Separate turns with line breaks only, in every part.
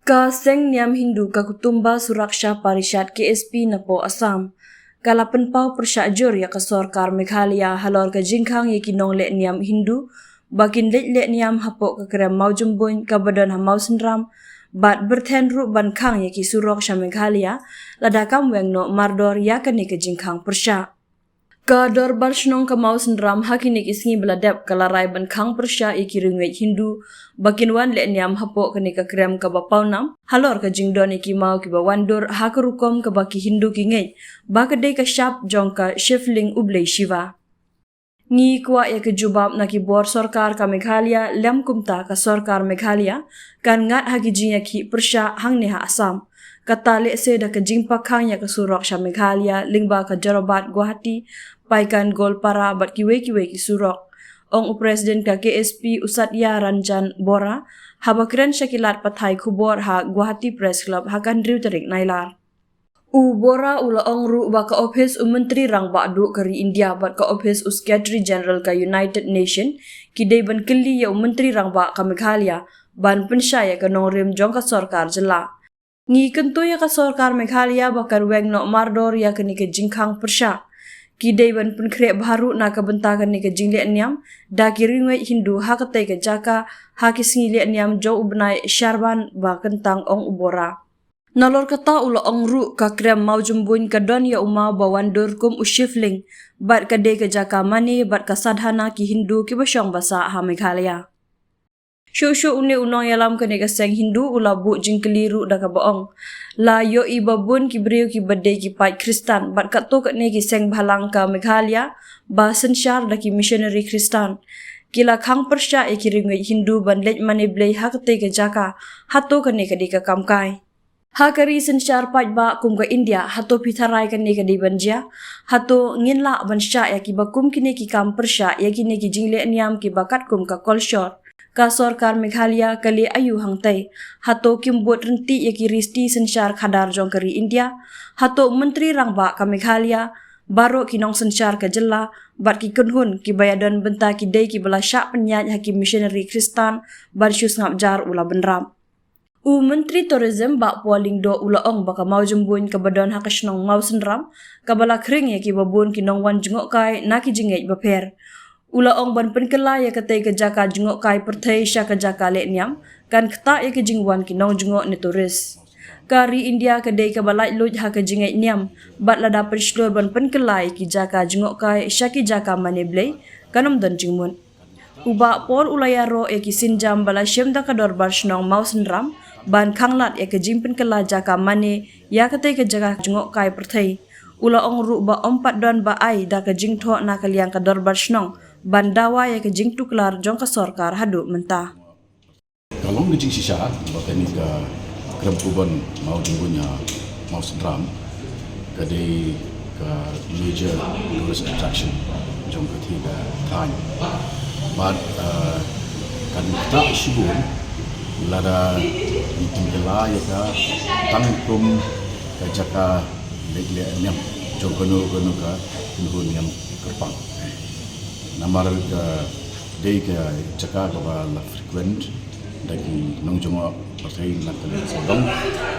Ka Seng Niam Hindu ka Kutumba Suraksha Parishad KSP Napo Assam. Kala penpau persyajur ya kasor kar Meghalaya halor ka jingkhang ya kinong le Niam Hindu bakin le Niam hapok ka krem mau jumbun ka badan ha mau senram bat berthen ru ban khang ya ki surok sha Meghalaya lada kam weng no mardor ya kani ka jingkhang persya. Ka dor barshnong ka mau senram hakini kisngi beladap kala rai ban khang persya iki ringwei Hindu bakin wan le Niam hapok kani ka krem ka bapau nam halor ka jingdon iki mau ki bawandur ha ka rukom ka baki Hindu ki ngei ba ka dei ka shap jong ka shifling ublei shiva. Ngi kwa ya ke jubab na ki bor sarkar ka Meghalaya lem kumta ka sarkar Meghalaya kan ngat ha ki jinya ki persya hang ne ha Assam. Kata le se da ka jingpa khang ya ka surok sha Meghalaya lingba ka Jarabat Guwahati paikan Golpara bat kiwe ki surok. Ong Presiden ka KSP Usatya Ranjan Bora habakran syakilat pathai khubor ha Guwahati Press Club hakan driu tarik nailar. Bora ula ong ru ba ka office Menteri Rang Badu kari India bat ka office Secretary General ka United Nation kidai ban kili ya Menteri Rang Ba ka Meghalaya ban pensyaya ka nongrim jong ka sarkar jela. Ngi kento ya ka sarkar Meghalaya bakar weng no mardor ya kani ka jingkhang persya. Kidai ban penkre baru na ka bentakan ni ka jingle niam da kiringwe Hindu ha ka tai ka jaka ha kisngi le niam jo ubnai syarban ba kentang ong ubora. Nalor kata ula ong ru ka krem mau jumbun ka don ya umau bawandur kum ushifling bat ka dei ka jaka mani bat ka sadhana ki Hindu ki basyong basa ha Meghalaya. Shosho une unong yalam ka ka seng Hindu ula bu jingkeliru da ka baong. La yo i babun ki beriu ki badai ki pai Kristan bat ka to ka ki seng bhalang ka Meghalaya ba sensyar da ki missionary Kristan. Kila khang persya e ki ringwe Hindu ban lej mani blei ha ka te ka jaka hato ka ka di ka kamkai. Hakari sensyar pai ba kum ka India hato pitharai ka ka di banjia hato nginla ban sya ya ki bakum kini ki kam persya ya ki ki jingle niam ki bakat kum ka kolshor. Ka sarkar Meghalaya kali ayu hangtai hato kim buat renti ya ki risti sensyar khadar jong kari India hato Menteri Rang Ba ka Meghalaya baro ki nong sensyar ka jela bat ki kunhun ki bayadan benta ki dei ki bela syak penyat hakim missionary Kristan ban syus ngapjar ula benram. Menteri Tourism ba pualing do ula ong baka mau jumbun ka badon ha kasnong mau senram ka bala kring ya ki babun ki nong wan jengok kai na ki jingej baper. Ula ong ban penkela ya katai ka jaka jengok kai perthai sya ka jaka le niam kan keta ya ke jingwan ki nong jengok ni turis. Kari India ka dei ka balai luj ha ka jingej niam bat lada perslur ban penkela ya ki jaka jengok kai sya ki jaka maneblei kanom don jingmun. Uba por ulaya ro ya ki sinjam bala syem da ka dor barsnong mau senram ban khanglat ya ke jing penkela jaka mane ya katai ka jaka jengok kai perthai. Ula ong ru ba ompat don ba ai da ka jing tho na kaliang ka dor barsnong bandawa ya ke jing tuklar jong ka sarkar hadu mentah.
Kalong ke jing sisa bakani ka krem kuban mau jumbunya mau senram kade ka major tourist attraction jong ka tiga time. But kan tak shibun lada tingkela ya ka tangkum ka jaka legle nyam jong kono ka kunhun nyam kerpang. Namar ka dei ka jaka ka la frequent dagi nong jongo partai la ka sedong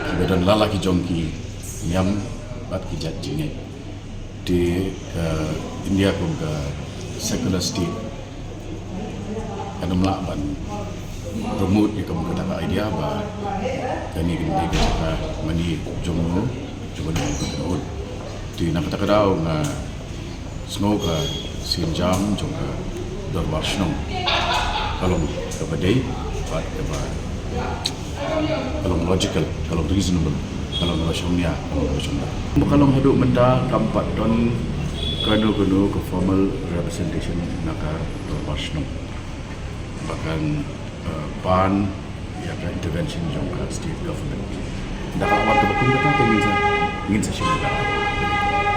kebedan lala ki jong ki nyam bat ki jat jinge di India ko ka secular state kadam la ban promote ya ka ka idea ba kani ki dei ka jaka mani jongo jongo ko di napata ka daw nga snow ka sinjam juga dorbarsnong kalau kepadai buat kalau logical kalau reasonable kalau rasional kalau hidup benda kampat don kanu ke formal representation nakar dorbarsnong bahkan ban ya ada intervention juga state government dah awal kebetulan kita ingin saya